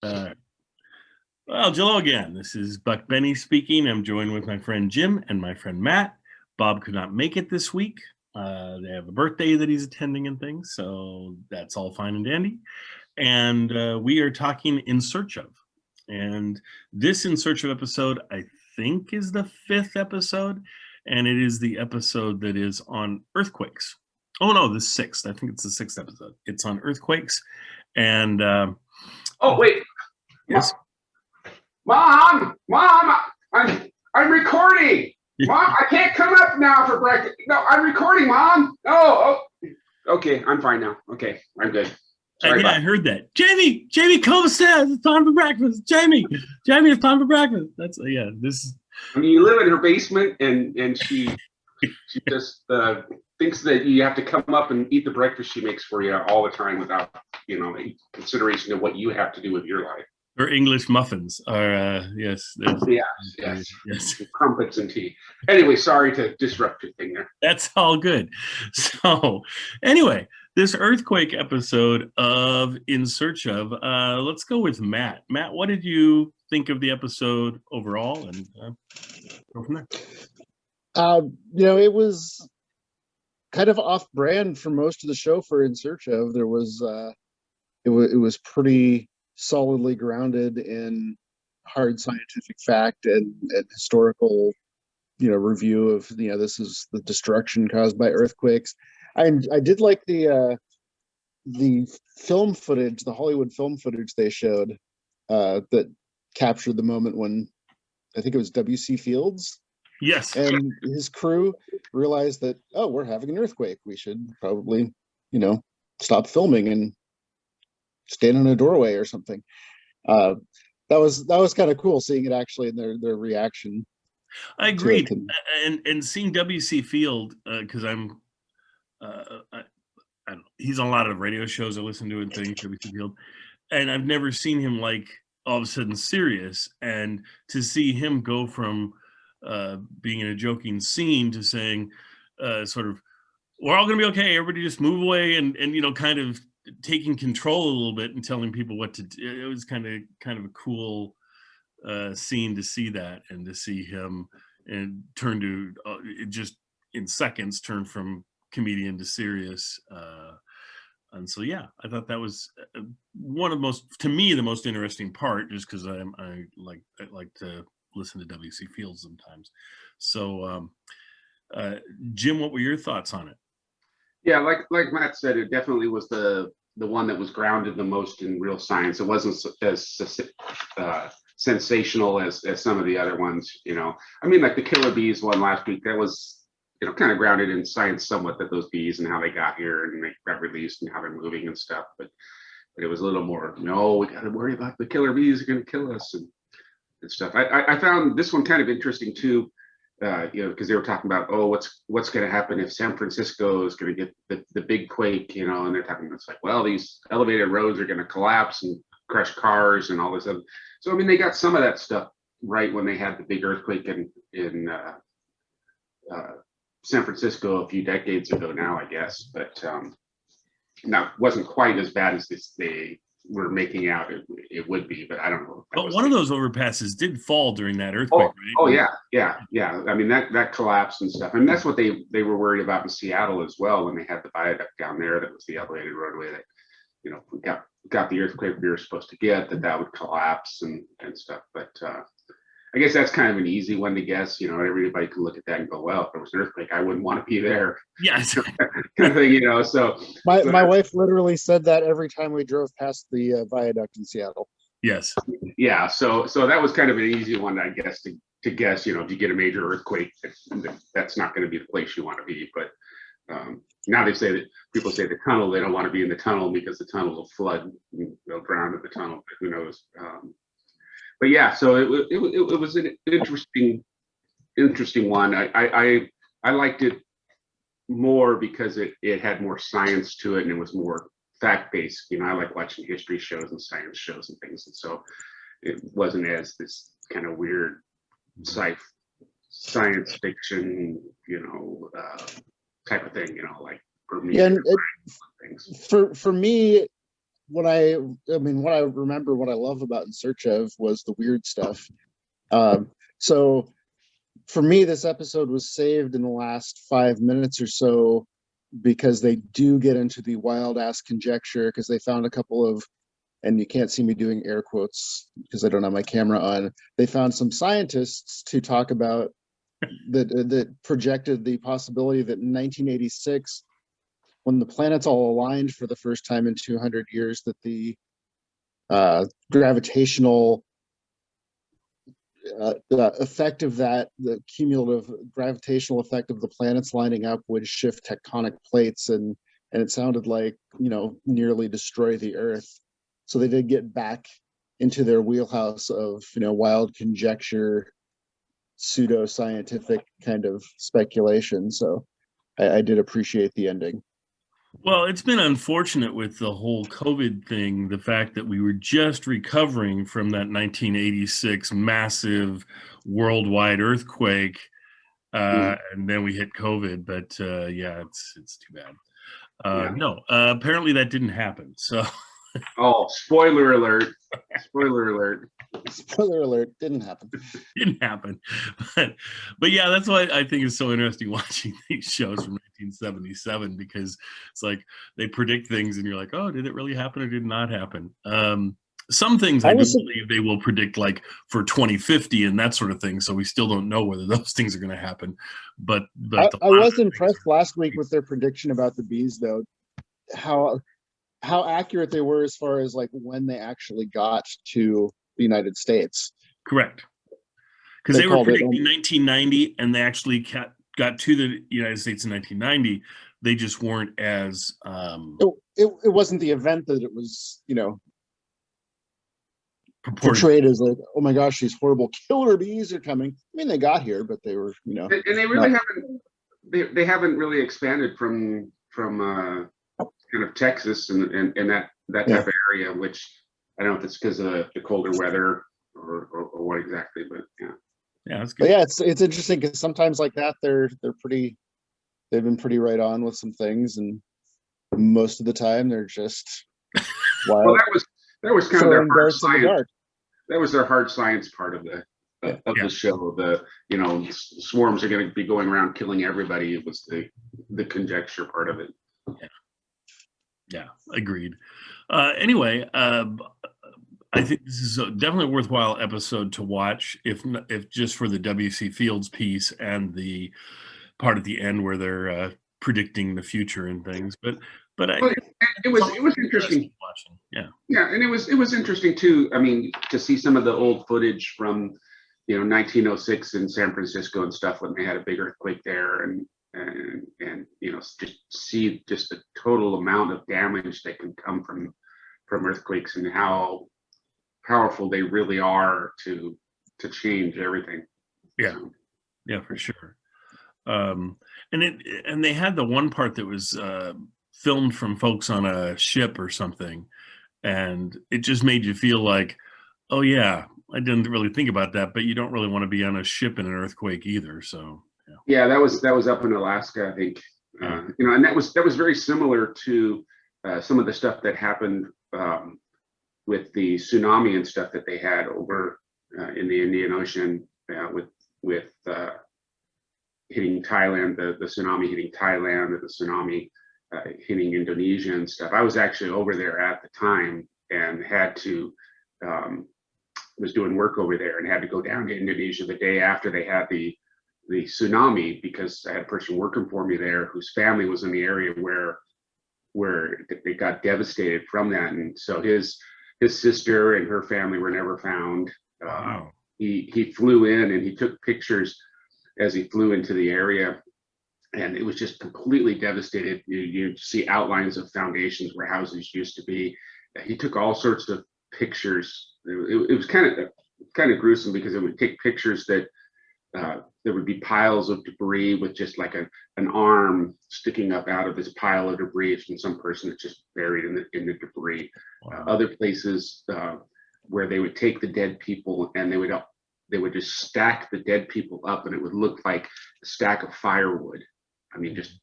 Well, hello again. This is Buck Benny speaking. I'm joined with my friend Jim and my friend Matt. Bob could not make it this week. They have a birthday that he's attending and things, so that's all fine and dandy. And we are talking In Search Of. And this In Search Of episode, I think, is the 5th episode, and it is the episode that is on earthquakes. Oh, no, the 6th. I think it's the 6th episode. It's on earthquakes. And oh, wait. Yes. Mom, I'm recording. Mom, I can't come up now for breakfast. No, I'm recording, Mom. Oh, okay, I'm fine now. Okay, I'm good. Sorry, I heard that. Jamie, come upstairs. It's time for breakfast. Jamie, it's time for breakfast. That's this. I mean, you live in her basement, and she just thinks that you have to come up and eat the breakfast she makes for you all the time without, any consideration of what you have to do with your life. Or English muffins are yes. Yes. Crumpets and tea. Anyway, sorry to disrupt your thing there. That's all good. So anyway, this earthquake episode of In Search Of, let's go with Matt. Matt, what did you think of the episode overall? And go from there. It was kind of off-brand for most of the show for In Search Of. There was it was pretty solidly grounded in hard scientific fact and historical, review of, this is the destruction caused by earthquakes. I did like the film footage, the Hollywood film footage they showed that captured the moment when I think it was W.C. Fields. Yes. And his crew realized that, we're having an earthquake. We should probably, stop filming and stand in a doorway or something. That was kind of cool seeing it actually in their reaction. I agreed, and seeing W.C. Field because he's on a lot of radio shows I listen to and things. W.C. Field, and I've never seen him like all of a sudden serious, and to see him go from being in a joking scene to saying sort of, we're all gonna be okay, everybody just move away, and kind of taking control a little bit and telling people what to do. It was kind of a cool scene to see that, and to see him and turn to just in seconds turn from comedian to serious. And so I thought that was one of the most interesting part, just because I like to listen to W.C. Fields sometimes. So Jim, what were your thoughts on it? Yeah, like Matt said, it definitely was the one that was grounded the most in real science. It wasn't as sensational as some of the other ones. I mean, like the killer bees one last week, that was kind of grounded in science somewhat, that those bees and how they got here and they got released and how they're moving and stuff. But it was a little more, we got to worry about the killer bees are going to kill us and stuff. I found this one kind of interesting too. Because they were talking about, what's going to happen if San Francisco is going to get the big quake, and they're talking, it's like, well, these elevated roads are going to collapse and crush cars and all this other. So, I mean, they got some of that stuff right when they had the big earthquake in San Francisco a few decades ago now, I guess. But now it wasn't quite as bad as they were making out it would be, but I don't know. But one of those overpasses did fall during that earthquake, right? Oh yeah. I mean, that collapsed and stuff. I mean, that's what they were worried about in Seattle as well, when they had the viaduct down there that was the elevated roadway that, we got the earthquake we were supposed to get, that would collapse and stuff. But I guess that's kind of an easy one to guess. Everybody can look at that and go, well, if there was an earthquake, I wouldn't want to be there. Yes. Kind of thing, So my wife literally said that every time we drove past the viaduct in Seattle. Yes. Yeah. So that was kind of an easy one, I guess, to guess. If you get a major earthquake, that's not going to be the place you want to be. But now people say the tunnel, they don't want to be in the tunnel because the tunnel will flood, they'll drown in the tunnel. But who knows? But yeah, so it was an interesting one. I liked it more because it had more science to it, and it was more fact-based. I like watching history shows and science shows and things, and so it wasn't as this kind of weird science fiction, type of thing. Like for me, for me, what I mean, what I remember, what I love about In Search Of was the weird stuff. So for me, this episode was saved in the last 5 minutes or so because they do get into the wild ass conjecture, because they found a couple of, and you can't see me doing air quotes because I don't have my camera on. They found some scientists to talk about that projected the possibility that in 1986, when the planets all aligned for the first time in 200 years, that the gravitational the effect of that, the cumulative gravitational effect of the planets lining up would shift tectonic plates, and it sounded like, nearly destroy the Earth. So they did get back into their wheelhouse of, wild conjecture, pseudo-scientific kind of speculation. So I did appreciate the ending. Well, it's been unfortunate with the whole COVID thing, the fact that we were just recovering from that 1986 massive worldwide earthquake, and then we hit COVID. But yeah, it's too bad. Yeah. No, apparently that didn't happen. So, Oh, spoiler alert! Spoiler alert! Spoiler alert, didn't happen. didn't happen. But yeah, that's why I think it's so interesting watching these shows from 1977, because it's like they predict things and you're like, oh, did it really happen or did it not happen? Some things I do believe they will predict, like for 2050 and that sort of thing. So we still don't know whether those things are going to happen. But I was impressed last week with their prediction about the bees, though. How accurate they were as far as like when they actually got to the United States. Correct. Because they were predicting 1990, and they actually got to the United States in 1990. They just weren't as it wasn't the event that it was, portrayed as like, oh my gosh, these horrible killer bees are coming. I mean, they got here, but they were, and they really haven't. They haven't really expanded from kind of Texas and that type of area, which I don't know if it's because of the colder weather or what exactly, but yeah. Yeah, that's good. But yeah, it's interesting because sometimes like that they've been pretty right on with some things, and most of the time they're just wild. Well, that was kind of their hard science. That was their hard science part of the show. The swarms are going to be going around killing everybody. It was the conjecture part of it. Yeah, agreed. Anyway, I think this is definitely a worthwhile episode to watch, if just for the W.C. Fields piece and the part at the end where they're predicting the future and things. But it was interesting watching. Yeah, and it was interesting too. I mean, to see some of the old footage from 1906 in San Francisco and stuff when they had a big earthquake there, and just see just the total amount of damage that can come from earthquakes, and how powerful they really are to change everything. Yeah, for sure. And they had the one part that was filmed from folks on a ship or something, and it just made you feel like, oh yeah, I didn't really think about that, but you don't really want to be on a ship in an earthquake either. So yeah, that was up in Alaska, I think. And that was very similar to some of the stuff that happened with the tsunami and stuff that they had over in the Indian Ocean with hitting Thailand, the tsunami hitting Thailand, or the tsunami hitting Indonesia and stuff. I was actually over there at the time and had to was doing work over there and had to go down to Indonesia the day after they had the tsunami, because I had a person working for me there whose family was in the area where they got devastated from that, and so his sister and her family were never found. Wow. He flew in and he took pictures as he flew into the area, and it was just completely devastated. You see outlines of foundations where houses used to be. He took all sorts of pictures. It was kind of gruesome, because it would take pictures that there would be piles of debris with just like an arm sticking up out of this pile of debris from some person that's just buried in the debris. Wow. Other places where they would take the dead people and they would just stack the dead people up, and it would look like a stack of firewood. I mean, just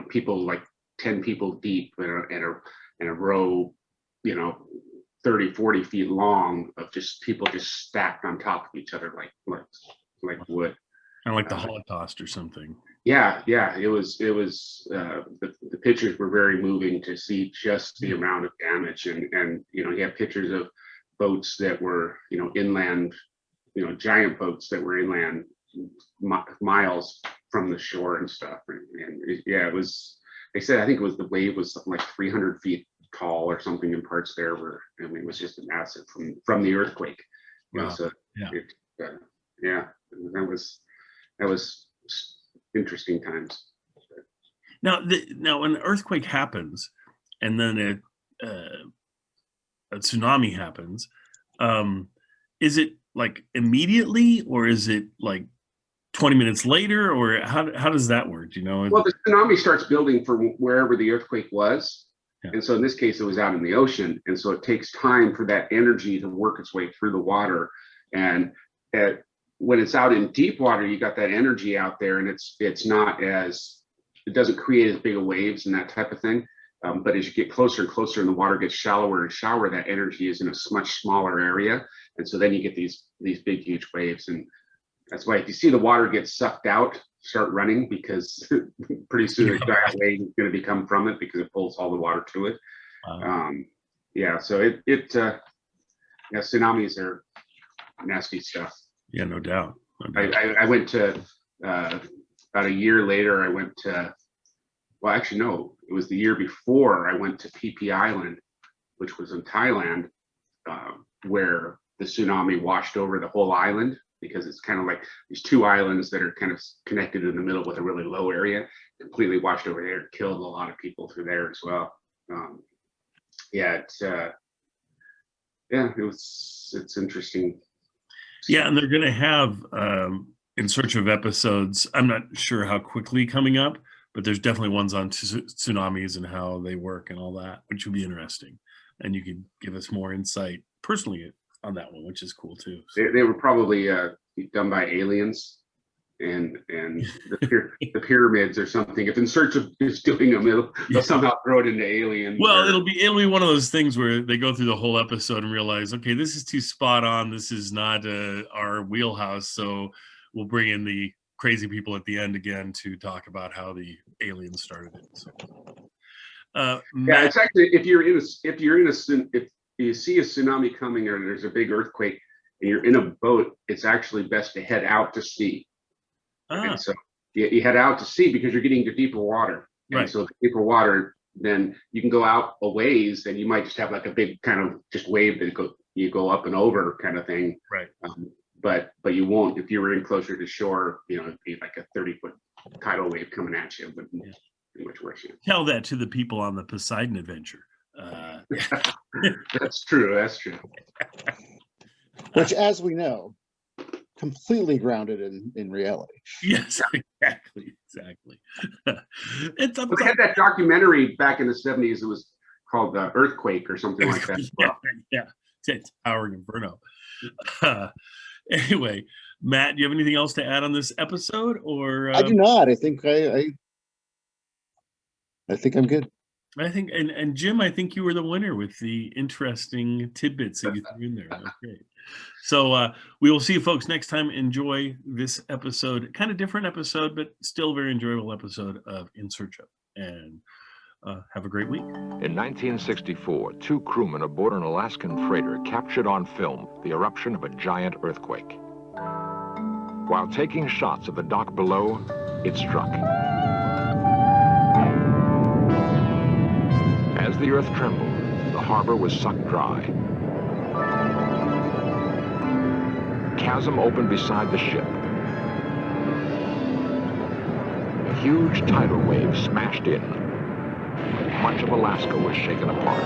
people like 10 people deep in a row you know, 30, 40 feet long of just people just stacked on top of each other like wood. Kind of like the Holocaust or something. Yeah, it was the pictures were very moving to see just the amount of damage, and you know, you have pictures of boats that were, you know, inland, you know, giant boats that were inland miles from the shore and stuff, and yeah, it was, they said, I think it was, the wave was something like 300 feet tall or something in parts there, where, I mean, it was just massive from the earthquake. You know, Wow. so Yeah. yeah, that was interesting times. Now, when an earthquake happens, and then a tsunami happens, is it like immediately, or is it like 20 minutes later, or how does that work? Do you know? Well, the tsunami starts building from wherever the earthquake was. Yeah. And so in this case, it was out in the ocean. And so it takes time for that energy to work its way through the water. And when it's out in deep water, you got that energy out there, and it's not as, it doesn't create as big of waves and that type of thing. But as you get closer and closer and the water gets shallower and shallower, that energy is in a much smaller area. And so then you get these big, huge waves. And that's why if you see the water get sucked out, start running, because pretty soon a giant wave is going to become from it, because it pulls all the water to it. Wow. Yeah, so tsunamis are nasty stuff. Yeah, no doubt. I went to about a year later. I went to, well, actually no, it was the year before. I went to Phi Phi Island, which was in Thailand, where the tsunami washed over the whole island, because it's kind of like these two islands that are kind of connected in the middle with a really low area, completely washed over there, killed a lot of people through there as well. It's interesting. Yeah, and they're going to have In Search of episodes. I'm not sure how quickly coming up, but there's definitely ones on tsunamis and how they work and all that, which would be interesting. And you could give us more insight personally on that one, which is cool too. So. They were probably done by aliens and the pyramids or something. If In Search of is doing them, they'll somehow throw it into Alien. Well, it'll be one of those things where they go through the whole episode and realize, okay, this is too spot on. This is not our wheelhouse. So we'll bring in the crazy people at the end again to talk about how the aliens started it. So, yeah, it's actually, if you see a tsunami coming or there's a big earthquake and you're in a boat, it's actually best to head out to sea. And so you head out to sea because you're getting to deeper water. And right. So deeper water, then you can go out a ways and you might just have like a big kind of just wave that you go up and over kind of thing. Right. But you won't, if you were in closer to shore, you know, it'd be like a 30-foot tidal wave coming at you, but be much worse. Tell that to the people on the Poseidon Adventure. That's true. Which, as we know, completely grounded in reality. Yes, exactly. It's we had that documentary back in the 70s. It was called Earthquake or something like that. Yeah. It's Towering Inferno. Anyway, Matt, do you have anything else to add on this episode? Or I do not. I think I think I'm good. I think, and Jim, I think you were the winner with the interesting tidbits that you threw in there. That's great. So we will see you folks next time. Enjoy this episode, kind of different episode, but still very enjoyable episode of In Search of. And have a great week. In 1964, two crewmen aboard an Alaskan freighter captured on film the eruption of a giant earthquake. While taking shots of the dock below, it struck. As the earth trembled, the harbor was sucked dry. A chasm opened beside the ship. A huge tidal wave smashed in. Much of Alaska was shaken apart.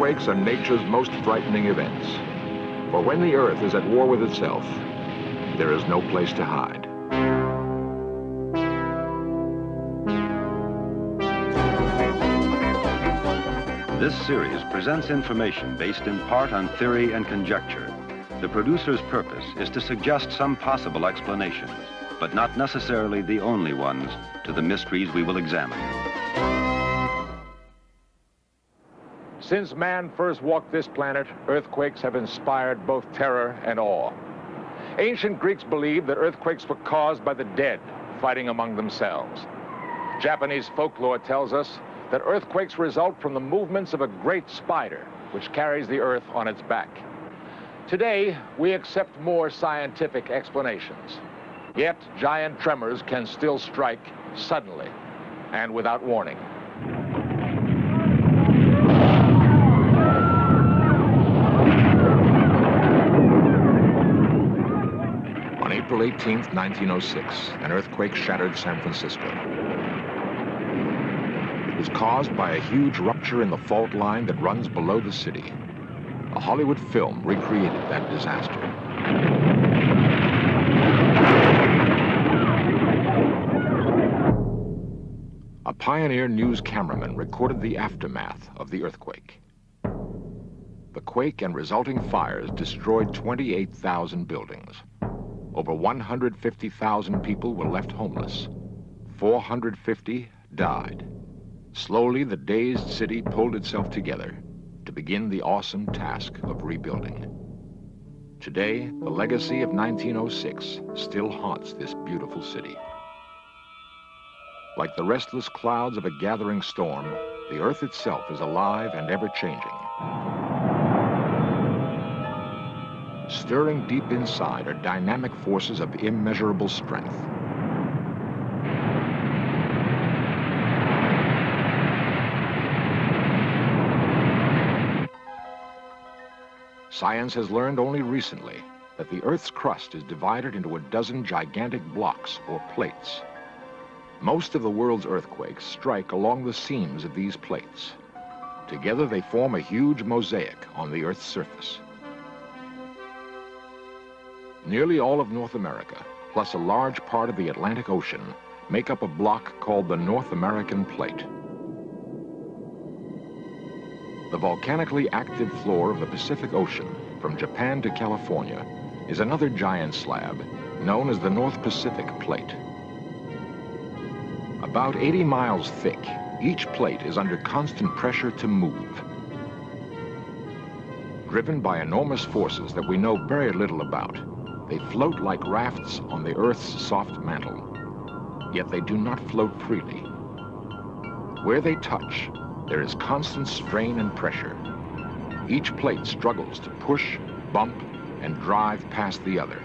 Earthquakes are nature's most frightening events. For when the Earth is at war with itself, there is no place to hide. This series presents information based in part on theory and conjecture. The producer's purpose is to suggest some possible explanations, but not necessarily the only ones, to the mysteries we will examine. Since man first walked this planet, earthquakes have inspired both terror and awe. Ancient Greeks believed that earthquakes were caused by the dead fighting among themselves. Japanese folklore tells us that earthquakes result from the movements of a great spider, which carries the earth on its back. Today, we accept more scientific explanations. Yet, giant tremors can still strike suddenly and without warning. On April 18th, 1906, an earthquake shattered San Francisco. It was caused by a huge rupture in the fault line that runs below the city. A Hollywood film recreated that disaster. A pioneer news cameraman recorded the aftermath of the earthquake. The quake and resulting fires destroyed 28,000 buildings. Over 150,000 people were left homeless. 450 died. Slowly, the dazed city pulled itself together to begin the awesome task of rebuilding. Today, the legacy of 1906 still haunts this beautiful city. Like the restless clouds of a gathering storm, the earth itself is alive and ever-changing. Stirring deep inside are dynamic forces of immeasurable strength. Science has learned only recently that the Earth's crust is divided into a dozen gigantic blocks or plates. Most of the world's earthquakes strike along the seams of these plates. Together they form a huge mosaic on the Earth's surface. Nearly all of North America, plus a large part of the Atlantic Ocean, make up a block called the North American Plate. The volcanically active floor of the Pacific Ocean, from Japan to California, is another giant slab known as the North Pacific Plate. About 80 miles thick, each plate is under constant pressure to move. Driven by enormous forces that we know very little about, they float like rafts on the Earth's soft mantle. Yet they do not float freely. Where they touch, there is constant strain and pressure. Each plate struggles to push, bump, and drive past the other.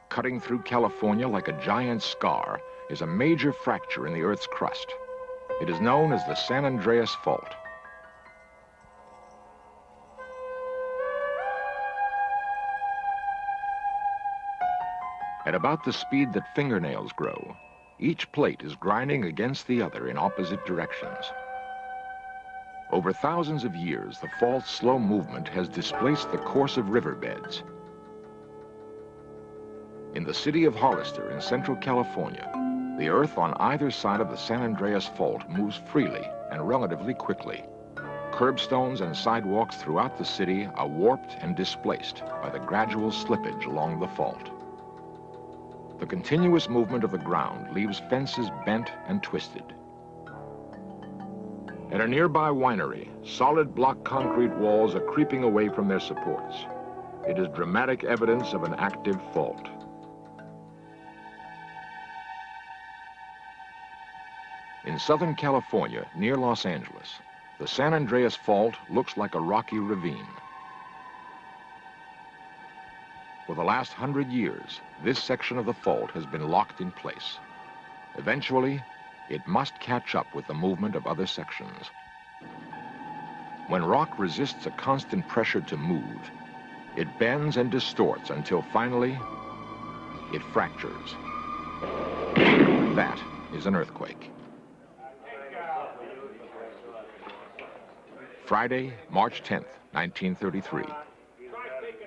Cutting through California like a giant scar is a major fracture in the Earth's crust. It is known as the San Andreas Fault. At about the speed that fingernails grow, each plate is grinding against the other in opposite directions. Over thousands of years, the fault's slow movement has displaced the course of riverbeds. In the city of Hollister in central California, the earth on either side of the San Andreas Fault moves freely and relatively quickly. Curbstones and sidewalks throughout the city are warped and displaced by the gradual slippage along the fault. The continuous movement of the ground leaves fences bent and twisted. At a nearby winery, solid block concrete walls are creeping away from their supports. It is dramatic evidence of an active fault. In Southern California, near Los Angeles, the San Andreas Fault looks like a rocky ravine. For the last 100 years, this section of the fault has been locked in place. Eventually, it must catch up with the movement of other sections. When rock resists a constant pressure to move, it bends and distorts until finally, it fractures. That is an earthquake. Friday, March 10th, 1933.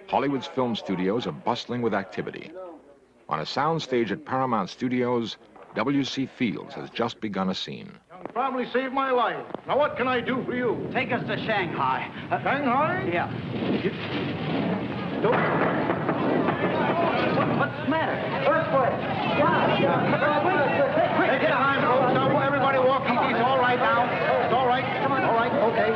Hollywood's film studios are bustling with activity. On a soundstage at Paramount Studios, W.C. Fields has just begun a scene. Young family saved my life. Now what can I do for you? Take us to Shanghai. Shanghai? Yeah. What's the matter? Earthquake. Take your time, folks. Now, everybody walk easy. It's all right now. It's all right. Come on. All right. Okay.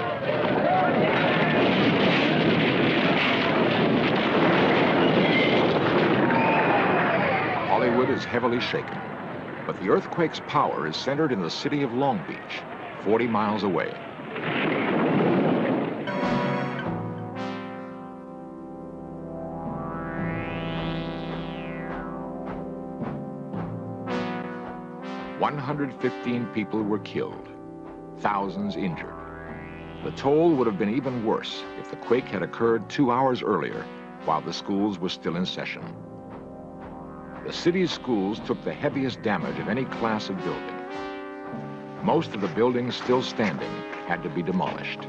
Hollywood is heavily shaken, but the earthquake's power is centered in the city of Long Beach, 40 miles away. "115 people were killed, thousands injured. The toll would have been even worse if the quake had occurred 2 hours earlier, while the schools were still in session. The city's schools took the heaviest damage of any class of building. Most of the buildings still standing had to be demolished.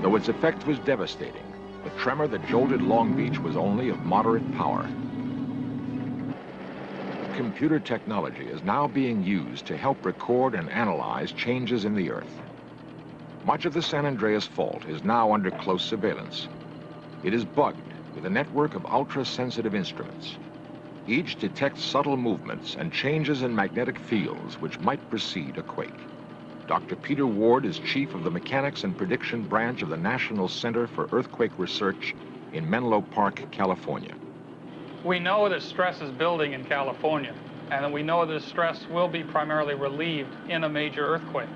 Though its effect was devastating, the tremor that jolted Long Beach was only of moderate power. Computer technology is now being used to help record and analyze changes in the Earth. Much of the San Andreas Fault is now under close surveillance. It is bugged with a network of ultra-sensitive instruments. Each detects subtle movements and changes in magnetic fields which might precede a quake. Dr. Peter Ward is chief of the Mechanics and Prediction Branch of the National Center for Earthquake Research in Menlo Park, California. We know that stress is building in California, and that we know that stress will be primarily relieved in a major earthquake.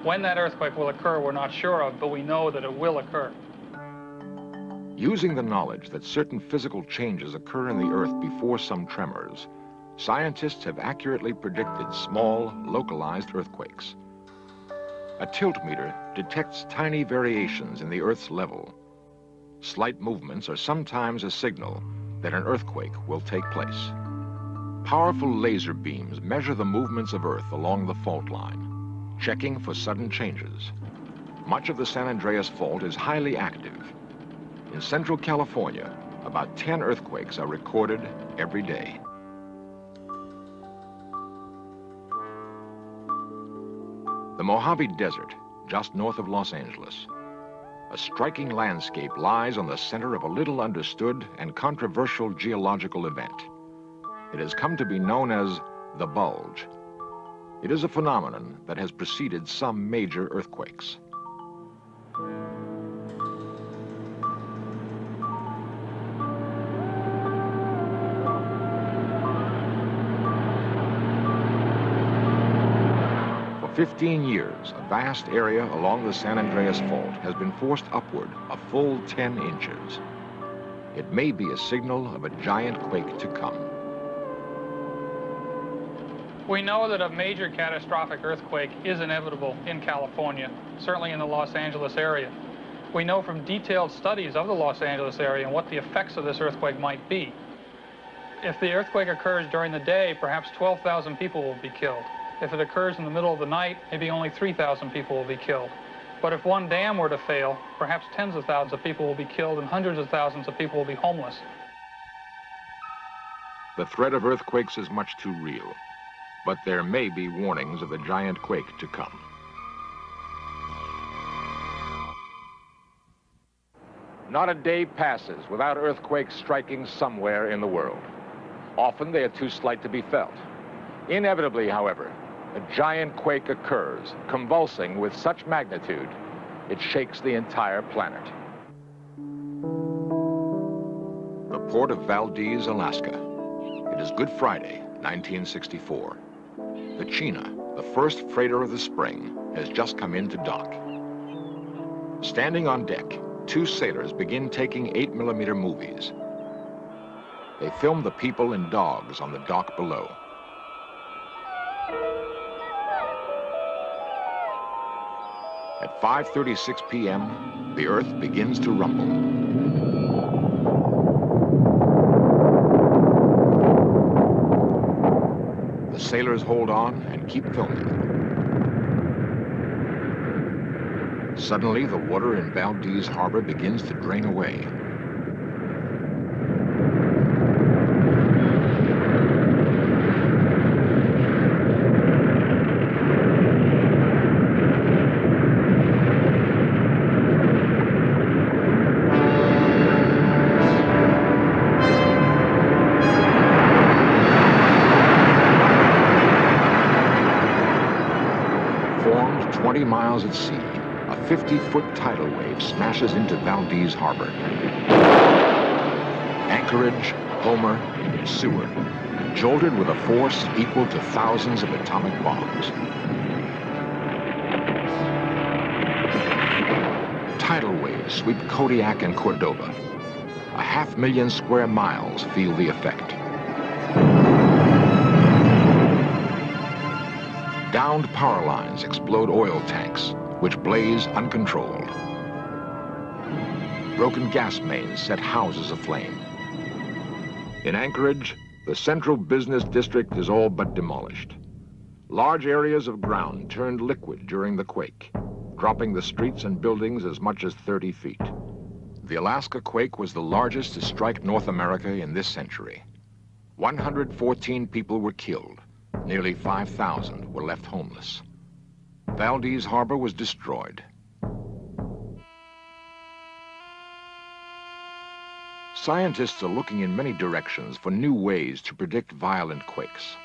When that earthquake will occur, we're not sure of, but we know that it will occur. Using the knowledge that certain physical changes occur in the Earth before some tremors, scientists have accurately predicted small, localized earthquakes. A tilt meter detects tiny variations in the Earth's level. Slight movements are sometimes a signal that an earthquake will take place. Powerful laser beams measure the movements of Earth along the fault line, checking for sudden changes. Much of the San Andreas Fault is highly active. In central California, about 10 earthquakes are recorded every day. The Mojave Desert, just north of Los Angeles. A striking landscape lies on the center of a little understood and controversial geological event. It has come to be known as the Bulge. It is a phenomenon that has preceded some major earthquakes. For 15 years, a vast area along the San Andreas Fault has been forced upward a full 10 inches. It may be a signal of a giant quake to come. We know that a major catastrophic earthquake is inevitable in California, certainly in the Los Angeles area. We know from detailed studies of the Los Angeles area and what the effects of this earthquake might be. If the earthquake occurs during the day, perhaps 12,000 people will be killed. If it occurs in the middle of the night, maybe only 3,000 people will be killed. But if one dam were to fail, perhaps tens of thousands of people will be killed and hundreds of thousands of people will be homeless. The threat of earthquakes is much too real, but there may be warnings of the giant quake to come. Not a day passes without earthquakes striking somewhere in the world. Often they are too slight to be felt. Inevitably, however, a giant quake occurs, convulsing with such magnitude, it shakes the entire planet. The port of Valdez, Alaska. It is Good Friday, 1964. The China, the first freighter of the spring, has just come into dock. Standing on deck, two sailors begin taking 8mm movies. They film the people and dogs on the dock below. At 5:36 p.m., the Earth begins to rumble. sailors hold on and keep filming. Suddenly, the water in Valdez Harbor begins to drain away. Formed 20 miles at sea, a 50-foot tidal wave smashes into Valdez Harbor. Anchorage, Homer, Seward, jolted with a force equal to thousands of atomic bombs. Tidal waves sweep Kodiak and Cordova. 500,000 square miles feel the effect. Downed power lines explode oil tanks, which blaze uncontrolled. Broken gas mains set houses aflame. In Anchorage, the central business district is all but demolished. Large areas of ground turned liquid during the quake, dropping the streets and buildings as much as 30 feet. The Alaska quake was the largest to strike North America in this century. 114 people were killed. Nearly 5,000 were left homeless. Valdez Harbor was destroyed. Scientists are looking in many directions for new ways to predict violent quakes.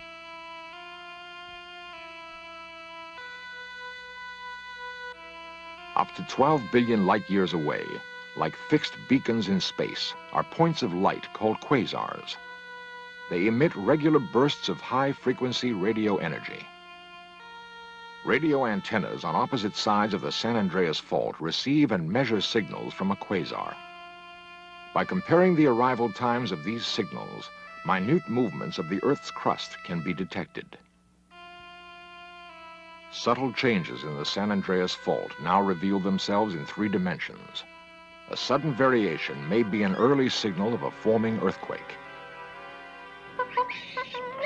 Up to 12 billion light years away, like fixed beacons in space, are points of light called quasars. They emit regular bursts of high-frequency radio energy. Radio antennas on opposite sides of the San Andreas Fault receive and measure signals from a quasar. By comparing the arrival times of these signals, minute movements of the Earth's crust can be detected. Subtle changes in the San Andreas Fault now reveal themselves in 3 dimensions. A sudden variation may be an early signal of a forming earthquake.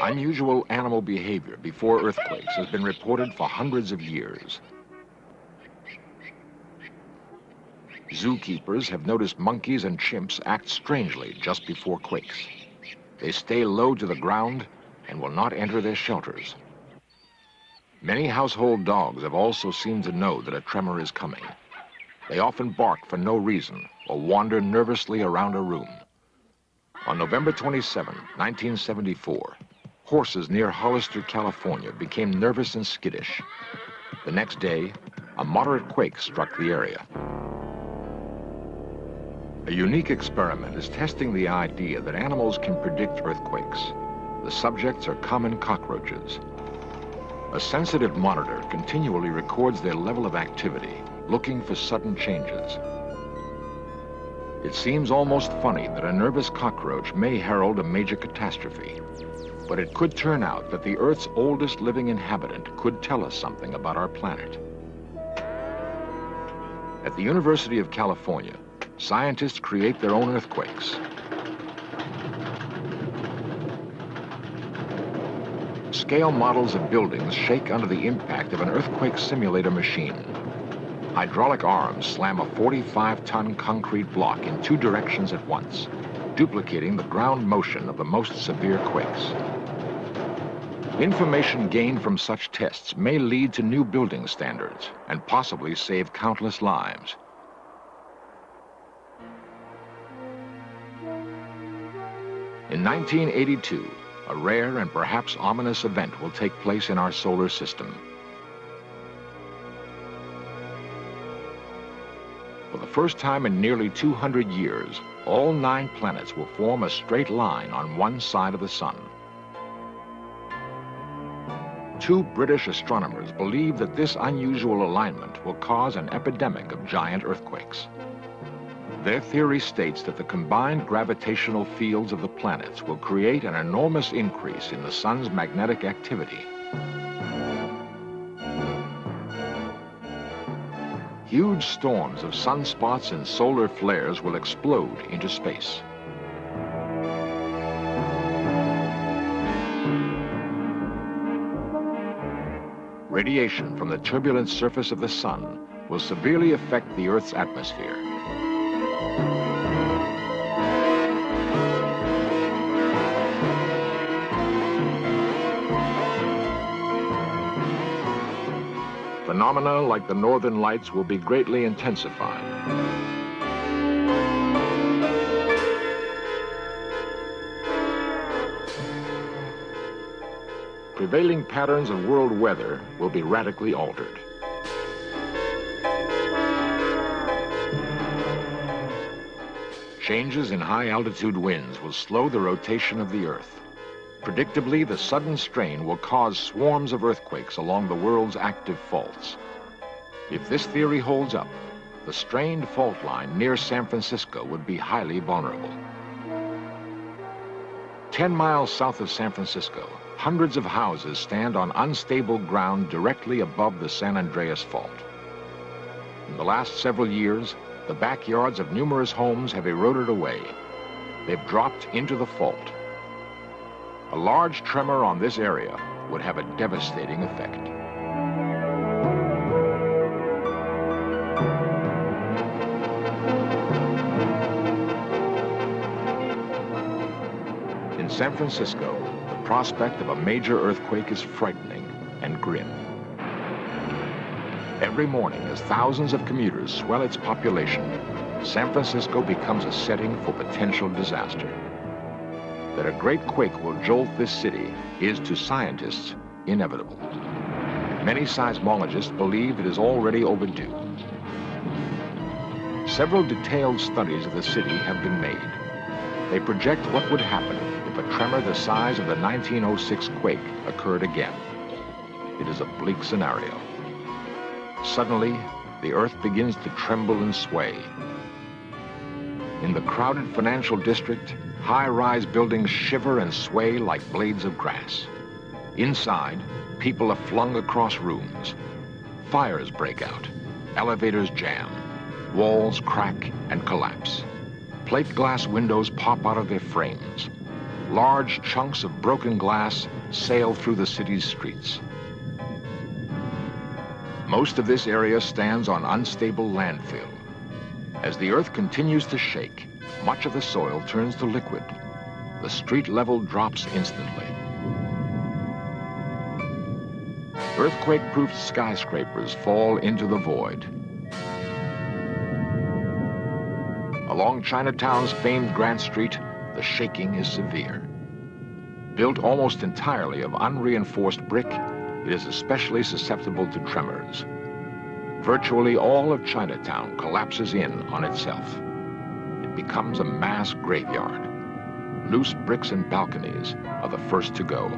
Unusual animal behavior before earthquakes has been reported for hundreds of years. Zookeepers have noticed monkeys and chimps act strangely just before quakes. They stay low to the ground and will not enter their shelters. Many household dogs have also seemed to know that a tremor is coming. They often bark for no reason or wander nervously around a room. On November 27, 1974, horses near Hollister, California became nervous and skittish. The next day, a moderate quake struck the area. A unique experiment is testing the idea that animals can predict earthquakes. The subjects are common cockroaches. A sensitive monitor continually records their level of activity, looking for sudden changes. It seems almost funny that a nervous cockroach may herald a major catastrophe, but it could turn out that the Earth's oldest living inhabitant could tell us something about our planet. At the University of California, scientists create their own earthquakes. Scale models of buildings shake under the impact of an earthquake simulator machine. Hydraulic arms slam a 45-ton concrete block in 2 directions at once, duplicating the ground motion of the most severe quakes. Information gained from such tests may lead to new building standards and possibly save countless lives. In 1982, a rare and perhaps ominous event will take place in our solar system. For the first time in nearly 200 years, all 9 planets will form a straight line on one side of the sun. 2 British astronomers believe that this unusual alignment will cause an epidemic of giant earthquakes. Their theory states that the combined gravitational fields of the planets will create an enormous increase in the sun's magnetic activity. Huge storms of sunspots and solar flares will explode into space. Radiation from the turbulent surface of the sun will severely affect the Earth's atmosphere. Phenomena like the northern lights will be greatly intensified. Prevailing patterns of world weather will be radically altered. Changes in high-altitude winds will slow the rotation of the Earth. Predictably, the sudden strain will cause swarms of earthquakes along the world's active faults. If this theory holds up, the strained fault line near San Francisco would be highly vulnerable. 10 miles south of San Francisco, hundreds of houses stand on unstable ground directly above the San Andreas Fault. In the last several years, the backyards of numerous homes have eroded away. They've dropped into the fault. A large tremor on this area would have a devastating effect. In San Francisco, the prospect of a major earthquake is frightening and grim. Every morning, as thousands of commuters swell its population, San Francisco becomes a setting for potential disaster. That a great quake will jolt this city is, to scientists, inevitable. Many seismologists believe it is already overdue. Several detailed studies of the city have been made. They project what would happen if a tremor the size of the 1906 quake occurred again. It is a bleak scenario. Suddenly, the Earth begins to tremble and sway. In the crowded financial district, high-rise buildings shiver and sway like blades of grass. Inside, people are flung across rooms. Fires break out. Elevators jam. Walls crack and collapse. Plate glass windows pop out of their frames. Large chunks of broken glass sail through the city's streets. Most of this area stands on unstable landfill. As the Earth continues to shake, much of the soil turns to liquid. The street level drops instantly. Earthquake-proof skyscrapers fall into the void. Along Chinatown's famed Grant Street, the shaking is severe. Built almost entirely of unreinforced brick, it is especially susceptible to tremors. Virtually all of Chinatown collapses in on itself. It becomes a mass graveyard. Loose bricks and balconies are the first to go.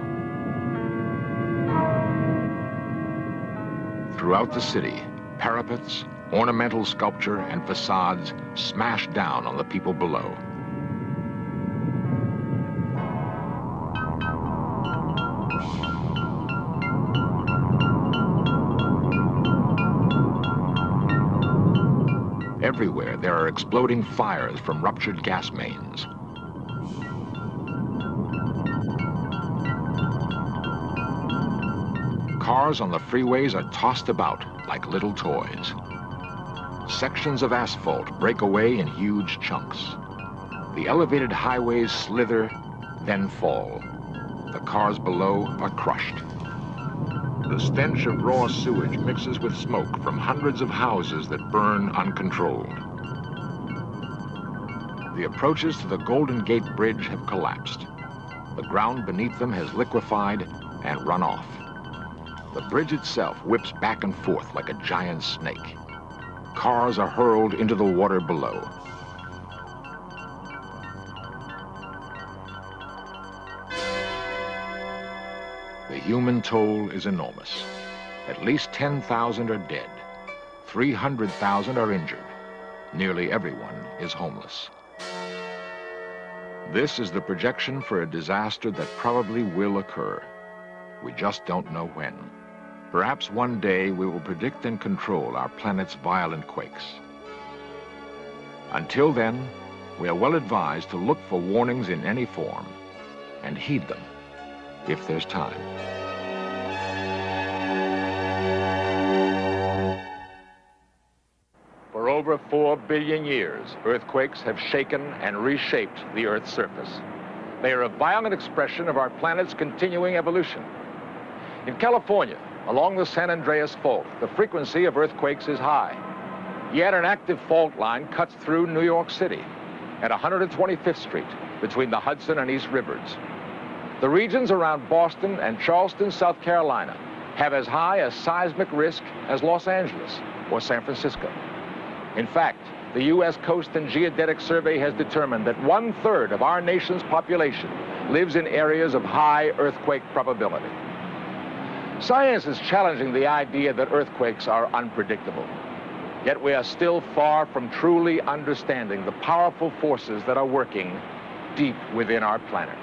Throughout the city, parapets, ornamental sculpture, and facades smash down on the people below. Everywhere there are exploding fires from ruptured gas mains. Cars on the freeways are tossed about like little toys. Sections of asphalt break away in huge chunks. The elevated highways slither, then fall. The cars below are crushed. The stench of raw sewage mixes with smoke from hundreds of houses that burn uncontrolled. The approaches to the Golden Gate Bridge have collapsed. The ground beneath them has liquefied and run off. The bridge itself whips back and forth like a giant snake. Cars are hurled into the water below. The human toll is enormous. At least 10,000 are dead. 300,000 are injured. Nearly everyone is homeless. This is the projection for a disaster that probably will occur. We just don't know when. Perhaps one day we will predict and control our planet's violent quakes. Until then, we are well advised to look for warnings in any form and heed them if there's time. 4 billion years, earthquakes have shaken and reshaped the Earth's surface. They are a violent expression of our planet's continuing evolution. In California, along the San Andreas Fault, the frequency of earthquakes is high. Yet an active fault line cuts through New York City at 125th Street between the Hudson and East Rivers. The regions around Boston and Charleston, South Carolina, have as high a seismic risk as Los Angeles or San Francisco. In fact, the U.S. Coast and Geodetic Survey has determined that 1/3 of our nation's population lives in areas of high earthquake probability. Science is challenging the idea that earthquakes are unpredictable. Yet we are still far from truly understanding the powerful forces that are working deep within our planet.